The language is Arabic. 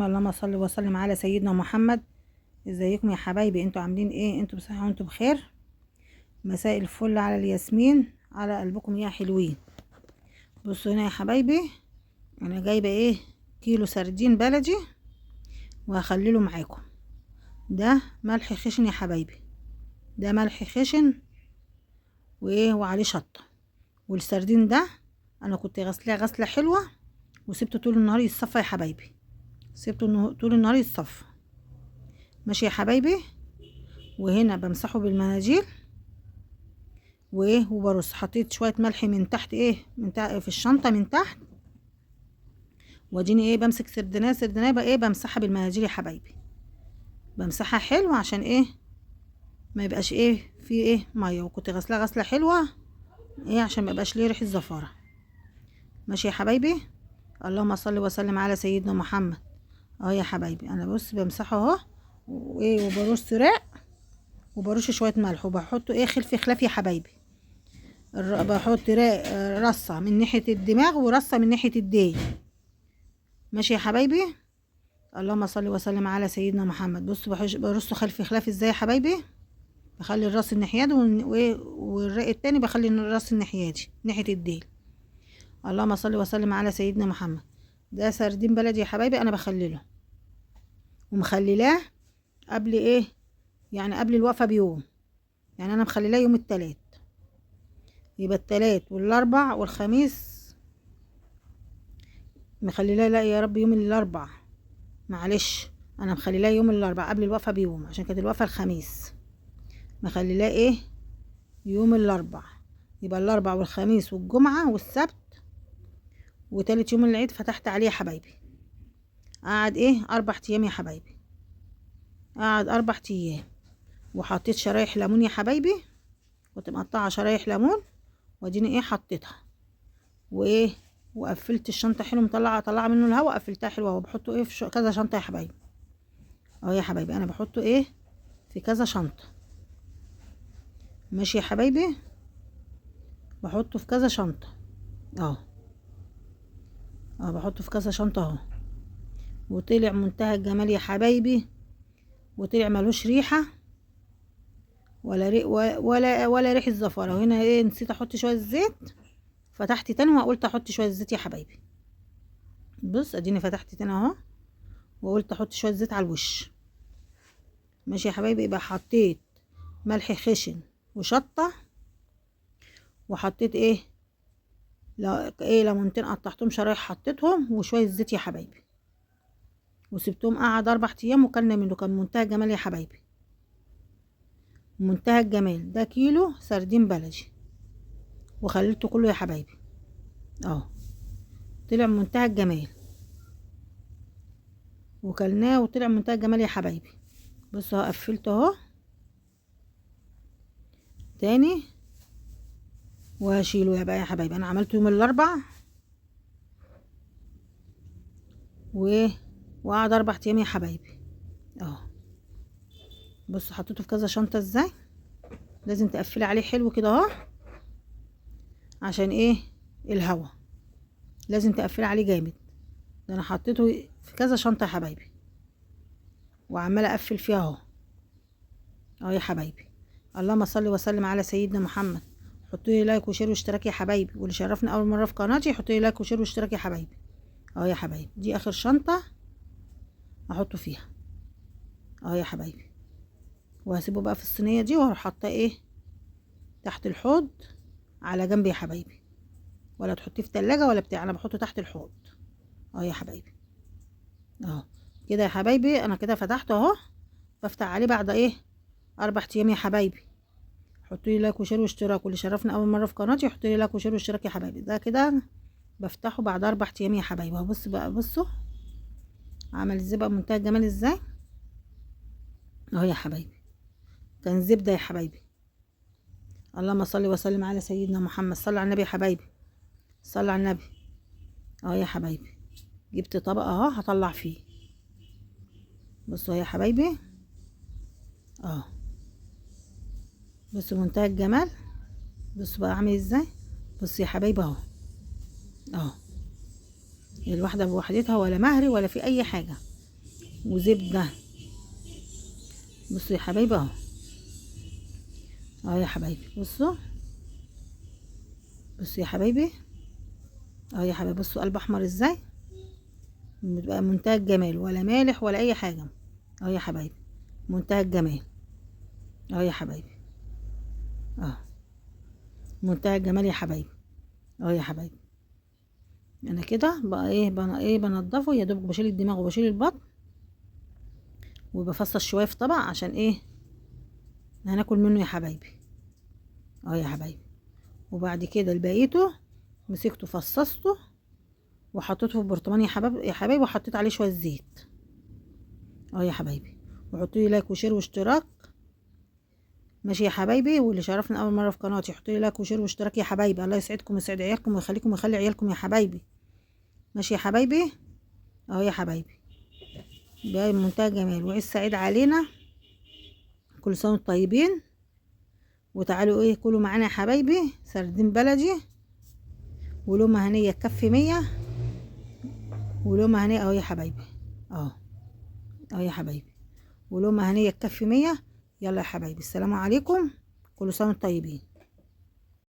اللهم صل وسلم على سيدنا محمد. ازيكم يا حبايبي؟ انتوا عاملين ايه؟ انتوا بصحة وانتوا بخير. مساء الفل على الياسمين على قلبكم يا حلوين. بصوا هنا يا حبايبي، انا جايبه ايه؟ كيلو سردين بلدي وهخلله معاكم. ده ملح خشن يا حبايبي، ده ملح خشن وايه وعليه شطه. والسردين ده انا كنت غسلاه غسله حلوه وسبته طول النهار يتصفى يا حبايبي، سبته طول النهار يتصفى. ماشي يا حبايبي. وهنا بمسحه بالمناديل وايه وبرص. حطيت شويه ملح من تحت ايه من تحت في الشنطه من تحت، واديني ايه بمسك سردناه بقى ايه بمسحها بالمناديل يا حبايبي. بمسحها حلو عشان ايه ما يبقاش ايه في ايه ميه، وكنت غسلها غسله حلوه ايه عشان ما يبقاش ليه ريحه زفاره. ماشي يا حبايبي. اللهم صل وسلم على سيدنا محمد. اهو يا حبايبي انا بص بمسحه اهو وايه وبرص راق وبرش شويه ملح وبحط ايه خلفي خلاف يا حبايبي. بحط رصه من ناحيه الدماغ ورصه من ناحيه الديل. ماشي يا حبايبي. اللهم صل وسلم على سيدنا محمد. بص برصه خلفي خلاف ازاي يا حبايبي. بخلي الراس الناحيه دي والراق التاني بخلي الراس الناحيه دي ناحيه الديل. اللهم صل وسلم على سيدنا محمد. ده سردين بلدي يا حبايبي، انا بخلله ومخللاه قبل ايه يعني قبل الوقفه بيوم. يعني انا مخللاه يوم التلات، يبقى التلات والاربع والخميس مخليلاه. لا يا رب يوم الاربع، معلش انا مخليلاه يوم الاربع قبل الوقفه بيوم عشان كانت الوقفه الخميس. مخليلاه ايه يوم الاربع، يبقى الاربع والخميس والجمعه والسبت وتالت يوم العيد فتحت عليه يا حبايبي. قعد ايه 4 ايام يا حبايبي، قعد 4 ايام. وحطيت شرايح ليمون يا حبايبي، كنت مقطعه شرايح ليمون واديني ايه حطيتها وايه وقفلت الشنطه حلو طلع منه الهواء، قفلتها حلوه وبحطه ايه في كذا شنطه يا حبايبي. اهو يا حبايبي انا بحطه ايه في كذا شنطه. ماشي يا حبايبي، بحطه في كذا شنطه اهو. بحطه في كذا شنطه اهو. وطلع منتهى الجمال يا حبايبي، وطلع ملوش ريحه ولا ريحه زفاره. وهنا ايه نسيت احط شويه زيت، فتحت تاني وقلت احط شويه زيت يا حبايبي. بص اديني فتحت تاني اهو وقلت احط شويه زيت على الوش. ماشي يا حبايبي. يبقى حطيت ملح خشن وشطه، وحطيت ايه ليمونتين قطعتهم شرايح حطيتهم وشويه زيت يا حبايبي، وسبتهم قعد 4 ايام وكلنا منه. كان منتهى الجمال يا حبايبي، منتهى الجمال. ده كيلو سردين بلدي وخليته كله يا حبايبي اهو. طلع منتهى الجمال وكلناه وطلع منتهى الجمال يا حبايبي. بصوا اهو قفلته اهو تاني وهشيله بقى يا حبايبي. انا عملته يوم الاربع وقعد 4 ايام يا حبايبي اهو. بصوا حطيته في كذا شنطه ازاي. لازم تقفلي عليه حلو كده اهو عشان ايه الهوا، لازم تقفلي عليه جامد. ده انا حطيته في كذا شنطه يا حبايبي وعماله اقفل فيها اهو يا حبايبي. اللهم صل وسلم على سيدنا محمد. حطوا لي لايك وشير واشتراك يا حبايبي، واللي شرفني اول مره في قناتي حطوا لي لايك وشير واشتراك يا حبايبي اهو يا حبايبي. دي اخر شنطه احطه فيها اهو يا حبايبي. وهسيبه بقى في الصينيه دي وهروح حاطاه ايه تحت الحوض على جنب يا حبايبي. ولا تحطيه في تلاجة ولا بتاع، انا بحطه تحت الحوض اهو يا حبايبي اهو كده يا حبايبي. انا كده فتحته اهو، بفتح عليه بعد ايه 4 ايام يا حبايبي. حطوا لي لايك وشير واشتراك، واللي شرفنا اول مره في قناتي حطوا لي لايك وشير واشتراك يا حبايبي. ده كده بفتحه بعد 4 ايام يا حبايبي. هبص بقى، بصوا عمل ازاي بقى منتهى الجمال ازاي اهو يا حبايبي. كان زبده يا حبايبي. اللهم صل وسلم على سيدنا محمد. صلى على النبي يا حبايبي، صلى على النبي اهو يا حبايبي. جبت طبق اهو هطلع فيه. بصوا يا حبايبي اهو. بصوا منتهى الجمال. بصوا بقى عامل ازاي. بصوا يا حبايبي اهو اهو. الواحده بوحدتها ولا مهري ولا في اي حاجه. وزبدة. بصوا يا حبايبي اهو، اهو يا حبايبي بصوا، بصوا يا حبايبي اهو يا حبايبي، بصوا قلب احمر ازاي، بيبقى منتهى الجمال، ولا مالح ولا اي حاجة. اهو يا حبايبي منتهى الجمال، اهو يا حبايبي اهو منتهى الجمال يا حبايبي، اهو يا حبايبي. انا كده بقى ايه بنضفه يا دوب، بشيل الدماغ وبشيل البطن وبفصص شويه في طبق عشان ايه هناكل منه يا حبايبي. اهو يا حبايبي، وبعد كده الباقيته مسكته فصصته وحطيته في برطمان يا حبايبي، وحطيت عليه شويه زيت. اهو يا حبايبي، وحطوا لي لايك وشير واشتراك، ماشي يا حبايبي. واللي شرفنا اول مره في قناتي حطوا لي لايك وشير واشتراك يا حبايبي. الله يسعدكم ويسعد عيالكم ويخليكم ويخلي عيالكم يا حبايبي، ماشي يا حبايبي. اهو يا حبايبي بمنتهى الجمال، وعيد سعيد علينا، كل سنه وانتم طيبين. وتعالوا ايه كلوا معانا يا حبايبي سردين بلدي ولقمه هنيه تكفي 100، ولقمه هنيه اهو يا حبايبي اهو، اهو يا حبايبي، ولقمه هنيه تكفي 100. يلا يا حبايبي، السلام عليكم، كل سنه وانتم طيبين.